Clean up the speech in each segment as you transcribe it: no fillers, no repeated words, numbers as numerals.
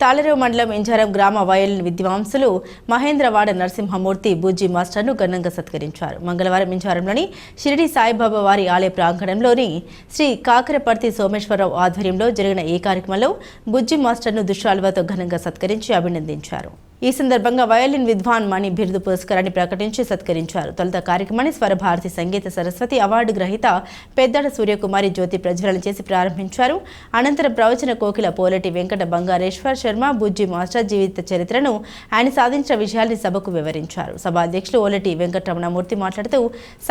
తాళరేవు మండలం ఇంజారం గ్రామ వయలిన్ విద్వాంసులు మహేంద్రవాడ నరసింహమూర్తి బుజ్జి మాస్టర్ను ఘనంగా సత్కరించారు. మంగళవారం ఇంజారంలోని షిరిడి సాయిబాబా వారి ఆలయ ప్రాంగణంలోని శ్రీ కాకరపర్తి సోమేశ్వరరావు ఆధ్వర్యంలో జరిగిన ఈ కార్యక్రమంలో బుజ్జి మాస్టర్ను దుశ్శాలువతో ఘనంగా సత్కరించి అభినందించారు. ఈ సందర్భంగా వయలిన్ విద్వాన్ మణి బిరుదు పురస్కారాన్ని ప్రకటించి సత్కరించారు. తొలుత కార్యక్రమాన్ని స్వరభారతి సంగీత సరస్వతి అవార్డు గ్రహీత పెద్దాడ సూర్యకుమారి జ్యోతి ప్రజ్వలన చేసి ప్రారంభించారు. అనంతరం ప్రవచన కోకిల పోలటి వెంకట బంగారేశ్వర్ శర్మ బుజ్జి మాస్టర్ జీవిత చరిత్రను, ఆయన సాధించిన విజయాల్ని సభకు వివరించారు. సభ అధ్యక్షులు ఓలటి వెంకటరమణమూర్తి మాట్లాడుతూ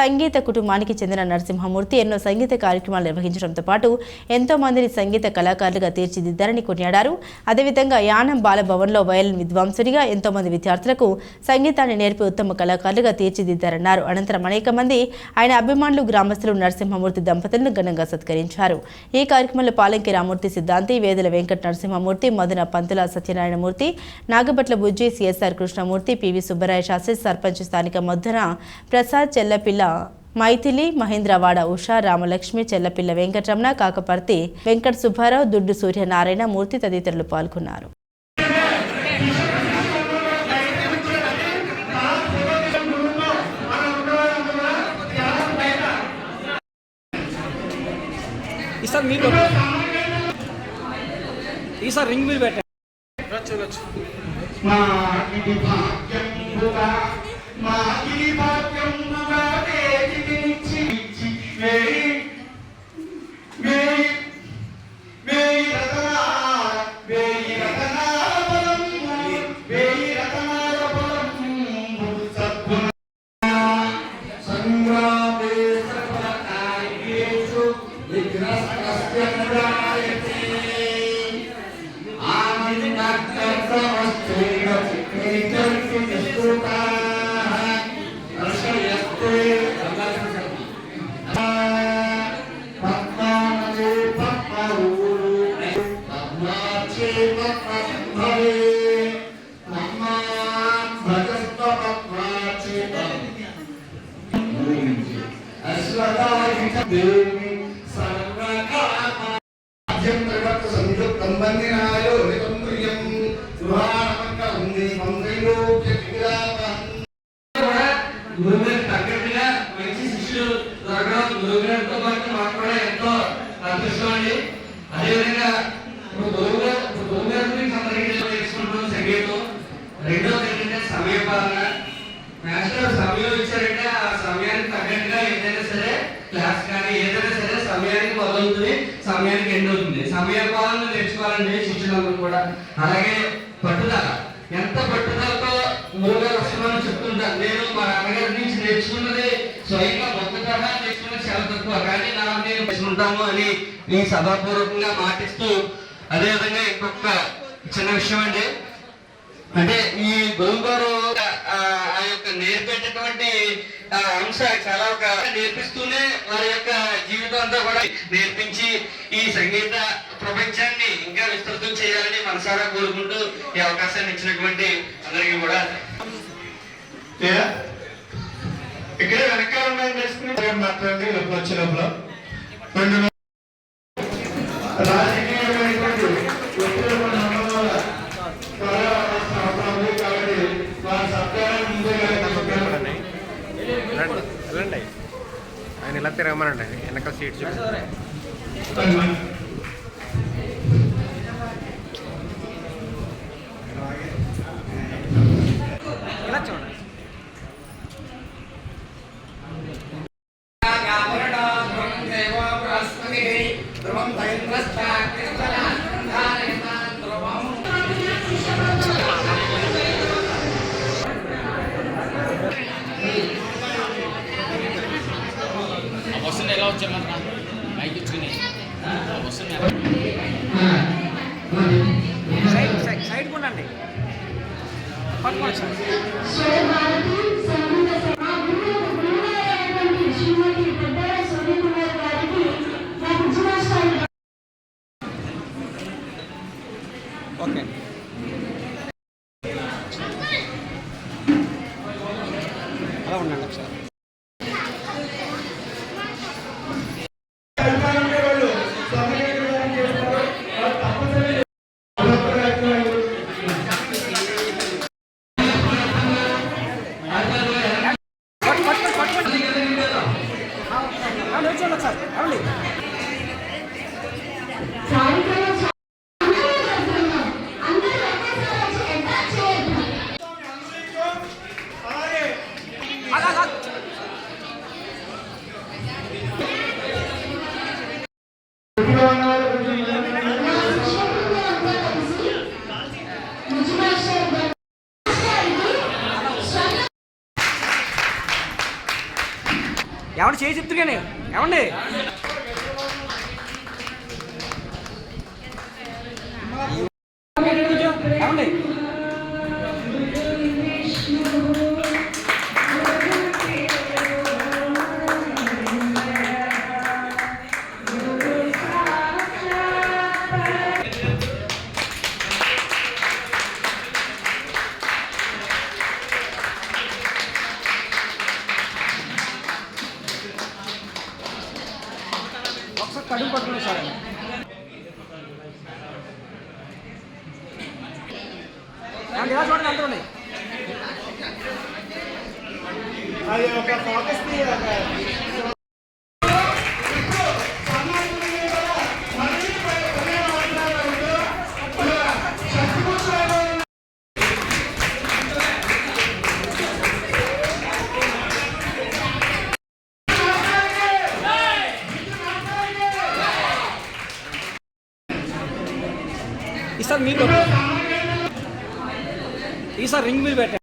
సంగీత కుటుంబానికి చెందిన నరసింహమూర్తి ఎన్నో సంగీత కార్యక్రమాలు నిర్వహించడంతో పాటు ఎంతో మందిని సంగీత కళాకారులుగా తీర్చిదిద్దారని కొనియాడారు. అదేవిధంగా యానం బాలభవన్లో వయలిన్ విద్వాంసుడిగా ఎంతో మంది విద్యార్థులకు సంగీతాన్ని నేర్పి ఉత్తమ కళాకారులుగా తీర్చిదిద్దారన్నారు. అనంతరం అనేక మంది ఆయన అభిమానులు, గ్రామస్తులు నరసింహమూర్తి దంపతులను ఘనంగా సత్కరించారు. ఈ కార్యక్రమంలో పాలంకి రామూర్తి సిద్ధాంతి, వేదుల వెంకట నరసింహమూర్తి, మధున పంతుల సత్యనారాయణమూర్తి, నాగబట్ల బుజ్జి, సిఎస్ఆర్ కృష్ణమూర్తి, పివి సుబ్బరాయ శాస్త్రి, సర్పంచ్ స్థానిక మధున ప్రసాద్, చెల్లపిల్ల మైథిలి, మహేంద్రవాడ ఉషా, రామలక్ష్మి, చెల్లపిల్ల వెంకటరమణ, కాకపర్తి వెంకట సుబ్బారావు, దుడ్డు సూర్యనారాయణ మూర్తి తదితరులు పాల్గొన్నారు. ఈసారి రింగ్ మీద పెట్టండి. తగ్గట్టుగా మంచి శిష్యులు దొరకడం గురువుగారితో పాటు మాకు కూడా ఎంతో అదృష్టం అండి. అదేవిధంగా గురువుగారి గురించి అందరికీ తెలుసుకుంటాం సంగీతం. రెండోది ఏంటంటే సమయపాలన. మాస్టర్ సమయం ఇచ్చారంటే ఆ సమయానికి తగ్గట్టుగా ఏదైనా సరే క్లాస్ కానీ ఏదైనా సరే సమయానికి మొదలవుతుంది, సమయానికి ఎండ్ అవుతుంది. సమయపాలన నేర్చుకోవాలండి శిష్యులందరూ కూడా. అలాగే పట్టుదల, ఎంత పట్టుదలతో గురువుగారు వస్తున్నామని చెప్తుంటారు. నేను మా నాన్నగారి నుంచి నేర్చుకున్నది స్వయంగా భక్తుగా నేర్చుకున్నది చాలా తక్కువ, కానీ నాకు నేను నేర్చుకుంటాము అని ఈ సభాపూర్వకంగా మాటిస్తూ, అదేవిధంగా ఇంకొక చిన్న విషయం అండి, అంటే ఈ గురువుగారు ఆ యొక్క నేర్పేటటువంటి అంశ చాలా ఒక నేర్పిస్తూనే వారి యొక్క జీవితం అంతా కూడా నేర్పించి ఈ సంగీత ప్రపంచాన్ని ఇంకా విస్తృతం చేయాలని మనసారా కోరుకుంటూ ఈ అవకాశాన్ని ఇచ్చినటువంటి అందరికీ కూడా ఇక్కడే వెనకాల ఉన్నాయని మాట్లాడండి. లోపల వచ్చే లోపల ఆయన ఇలా తిరగమనండి, వెనకాల సీట్స్ ఇలా చూడండి. ఎలా వచ్చామన్నా మైక్ ఇచ్చుకుని సైడ్ ఉండండి. పట్టుకోండి. ఓకే, అలా ఉండండి ఒకసారి. ఏమంటే చేసి చెప్తుగానే ఏమండి ఏమండి ఒకసారి కడుపు పట్టుకుని సార్ ఇలా చూడండి అంతా ఉన్నాయి అది ఒక ఫోకస్ ఈసారి మీకు ఈసారి రింగ్ బిల్ పెట్టండి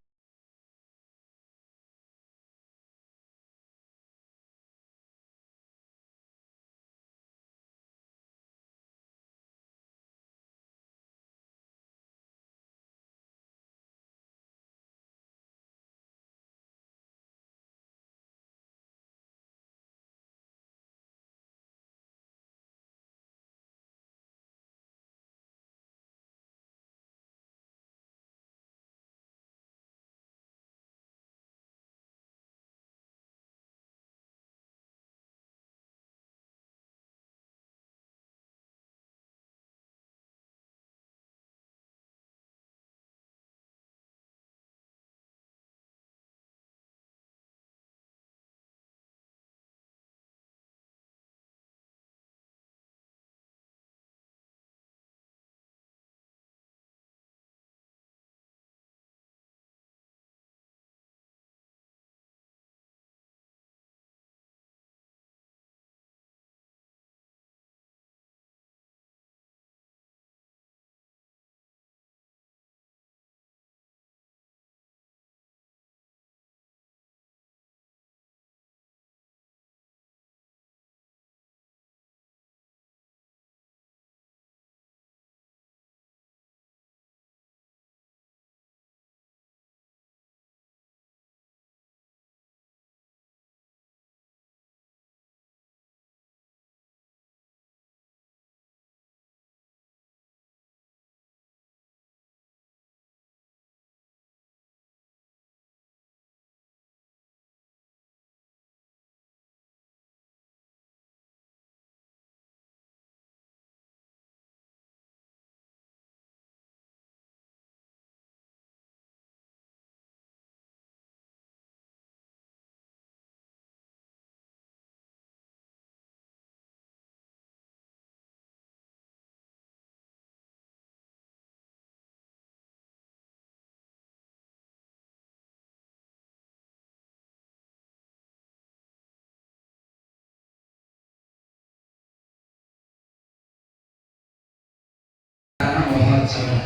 మహోత్సవం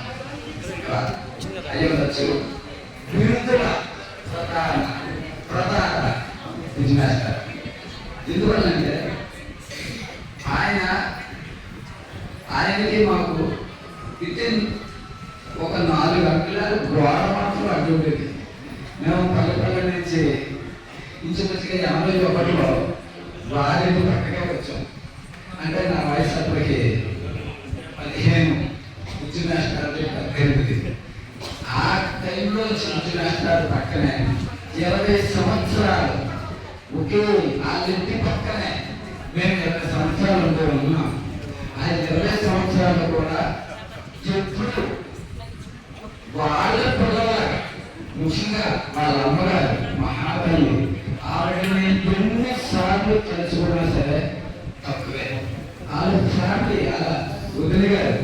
అయ్యవచ్చు విరుద్ధుల ప్రధాన బిజినెస్. ఎందువల్లంటే ఆయనకి మాకు వితిన్ ఒక 4 గంటల గోడ మాత్రం అడ్డు ఉండేది. మేము పల్లెపల్లె నుంచి ఇంచుమించుగా 81లో వారికి పక్కగా వచ్చాం. అంటే నా వయసు అప్పటికి 15, ఉచ్చు రాష్ట్రాలు 18. ఆ టైంలో ఉచ్చు రాష్ట్రాలు పక్కనే 20 సంవత్సరాలు ఒకే ఆ ఇంటి పక్కనే మేము 20 సంవత్సరాలు ఉంటూ ఉన్నాం. ఆ 20 సంవత్సరాలు కూడా ఎప్పుడు వాళ్ళ పిల్లలాగా, ముఖ్యంగా వాళ్ళ అమ్మగారు మహాతల్లి ఆవిడని ఎన్నిసార్లు తెలుసుకున్నా సరే తక్కువే. వాళ్ళ ఫ్యామిలీ అలా వదిలిగారు,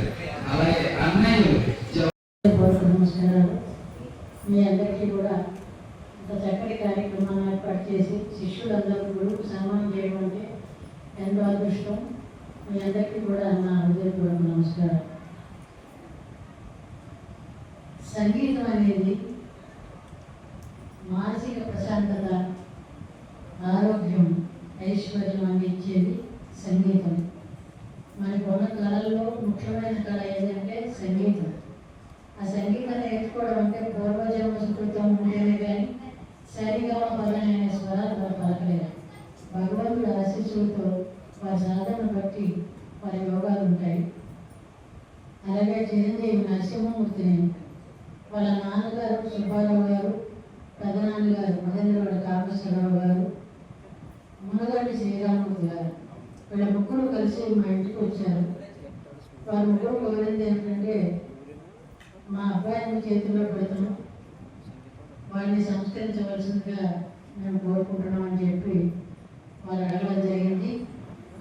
అలాగే అన్నయ్యలు. నమస్కారాలు. మీ అందరికీ కూడా ఇంత చక్కటి కార్యక్రమాన్ని ఏర్పాటు చేసి శిష్యులందరూ గురువుకు సన్మానం చేయడం అంటే ఎంతో అదృష్టం. మీ అందరికీ కూడా నా హృదయపూర్వక నమస్కారం. సంగీతం అనేది మానసిక ప్రశాంతత, ఆరోగ్యం, ఐశ్వర్యం అందించేది సంగీతం. మనకున్న కళల్లో ముఖ్యమైన కళ ఏదంటే సంగీతం. ఆ సంగీతం నేర్చుకోవడం అంటే పూర్వజన్మ సుకృతం ఉండేది కానీ సరిగా పదనైన స్వరాలు వారు పలకలేరు. భగవంతుడు ఆశీస్సులతో వారి సాధన బట్టి వారి యోగాలు ఉంటాయి. అలాగే చిరంజీవి నరసింహమూర్తిని వాళ్ళ నాన్నగారు సుబ్బారావు గారు, పెదనాన్నగారు మహేంద్రవాడ కామేశ్వరరావు గారు, మునగంటి శ్రీరామూర్తి గారు, వీళ్ళ ముగ్గురు కలిసి మా ఇంటికి వచ్చారు. వారి ముగ్గురు కోరింది ఏంటంటే మా అబ్బాయిని చేతిలో పెడతాం, వాడిని సంస్కరించవలసిందిగా మేము కోరుకుంటున్నాం అని చెప్పి వాళ్ళు అడగడం జరిగింది.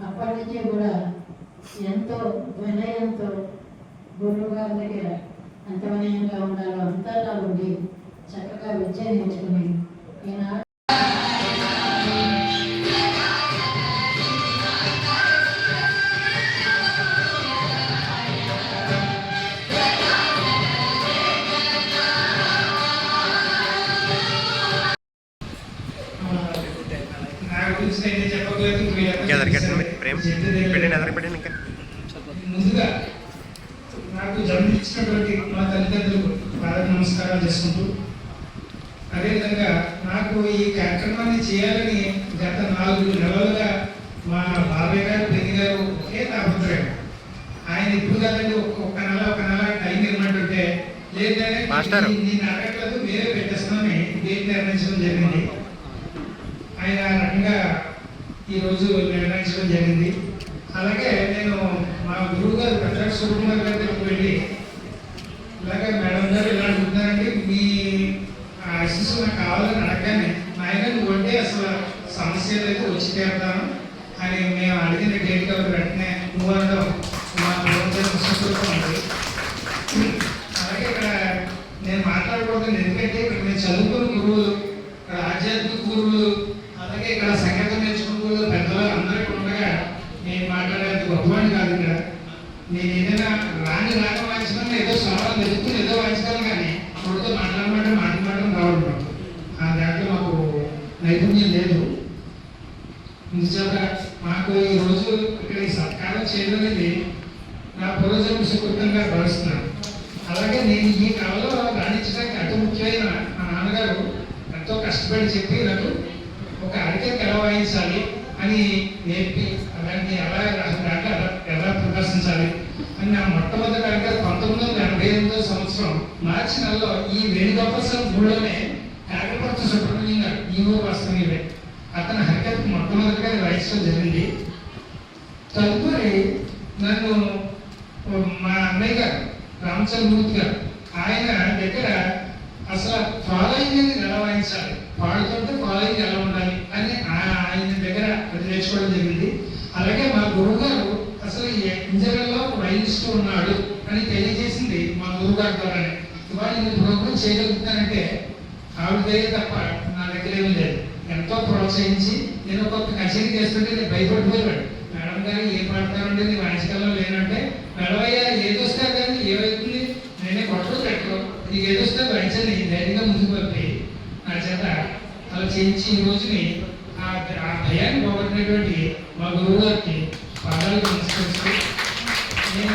అప్పటి నుంచి కూడా ఎంతో వినయంతో గురువు గారి దగ్గర ఎంత వినయంగా ఉండాలో అంతలా ఉండి చక్కగా విద్య నేర్చుకుని ఈనాడు ముందుగా నాకు జన్మనిచ్చినటువంటి మా తల్లిదండ్రులకు పాద నమస్కారాలు చేసుకుంటూ, అదేవిధంగా నాకు ఈ కార్యక్రమాన్ని చేయాలని గత 4 నెలలుగా మా బాబాయ్ గారు, పెద్ద గారు ఒకే తాపత్రయం. ఆయన ఇప్పుడు కదండి ఒక నెల టైం ఇవ్వమంటుంటే లేదంటే నేను అడగట్లేదు, వేరే పెట్టేస్తున్నామని డేట్ నిర్ణయించడం జరిగింది. ఆయన రకంగా ఈరోజు నిర్ణయించడం జరిగింది. అలాగే నేను మా గురువు గారు ప్రత్యేక సుకుమార్ గారి దగ్గరికి వెళ్ళి ఇలాగే మేడం గారు ఇలా అడుగుతున్నారండి, మీ ఆశీస్సు నాకు కావాలని అడగగానే ఆయన నువ్వు అంటే అసలు సమస్య లేదు, వచ్చి తీరుతాను అని మేము అడిగిన డేట్ గారు వెంటనే నువ్వు అనడం మా సంస్కృతం ఉంది. అలాగే ఇక్కడ నేను మాట్లాడకూడదు, ఎందుకంటే ఇక్కడ నేను చదువుకున్న గురువులు, ఇక్కడ ఆధ్యాత్మిక గురువులు, అలాగే ఇక్కడ సంగీతం నేర్చుకున్న గురువులు, పెద్దలు అందరూ ఇక్కడ ఉండగా నేను మాట్లాడేది గొప్పవాడిని కాదు. ఇక్కడ నేను ఏదైనా రాని వాయించడం, ఏదో స్వరాలు వెతుకుని ఏదో వాయించగలను, కానీ అప్పుడుతో మాట్లాడడం రావడం ఆ దాంట్లో మాకు నైపుణ్యం లేదు. నిజంగా మాకు ఈ రోజు ఇక్కడ ఈ సత్కారం చేయడం అనేది నా పూర్వజన్మ సుకృతంగా భావిస్తున్నాను. అలాగే నేను ఈ కళలో రాణించడానికి అతి ముఖ్యమైన మా నాన్నగారు ఎంతో కష్టపడి చెప్పి నాకు ఒక అరికెకి ఎలా వాయించాలి అని నేర్పి అలాంటి ఎలా ప్రదర్శించాలి అని నా మొట్టమొదటి అడిగా 1988వ సంవత్సరం మార్చి నెలలో ఈ వేణుగోపాల ఊళ్ళోనే కాకపర్తి సుబ్రహ్మణ్యం గారు, ఈ ఊరు వాస్తవమే, అతను హరికత్ మొట్టమొదటిగా వాయించడం జరిగింది. తదుపరి నన్ను మా అన్నయ్య గారు రామచంద్రమూర్తి గారు, ఆయన దగ్గర అసలు ఫాలోయింగ్ ఎలా వాయించాలి, పాడుతుంటే ఫాలోయింగ్ ఎలా ఉండాలి అని ఆయన దగ్గర అది నేర్చుకోవడం జరిగింది. అలాగే మా గురువు గారు అసలు ఇంజనీర్లో ఒక వైలిస్ట్ ఉన్నాడు అని తెలియజేసింది మా గురువు గారి ద్వారానే. ఇవాళ నేను ప్రోగ్రామ్ చేయగలుగుతానంటే ఆవిడ దగ్గర తప్ప నా దగ్గర ఏమీ లేదు. ఎంతో ప్రోత్సహించి నేను ఒక్కొక్క కచేరీ చేస్తుంటే నేను భయపడిపోయాడు. మేడం గారు ఏం పాడతానంటే నేను వాయించగలం లేనంటే, మేడవయ్య ఏదొస్తే కానీ ఏమవుతుంది, నేనే కొట్టలు పెట్టు, నీకు ఏదొస్తే వాయించండి ధైర్యంగా ముందుకు పంపి నా చేత అలా చేయించి ఈ రోజుని ఆ భయాన్ని పోగొట్టినటువంటి మా గురువు గారికి పాదాలు నమస్కరిస్తూ నేను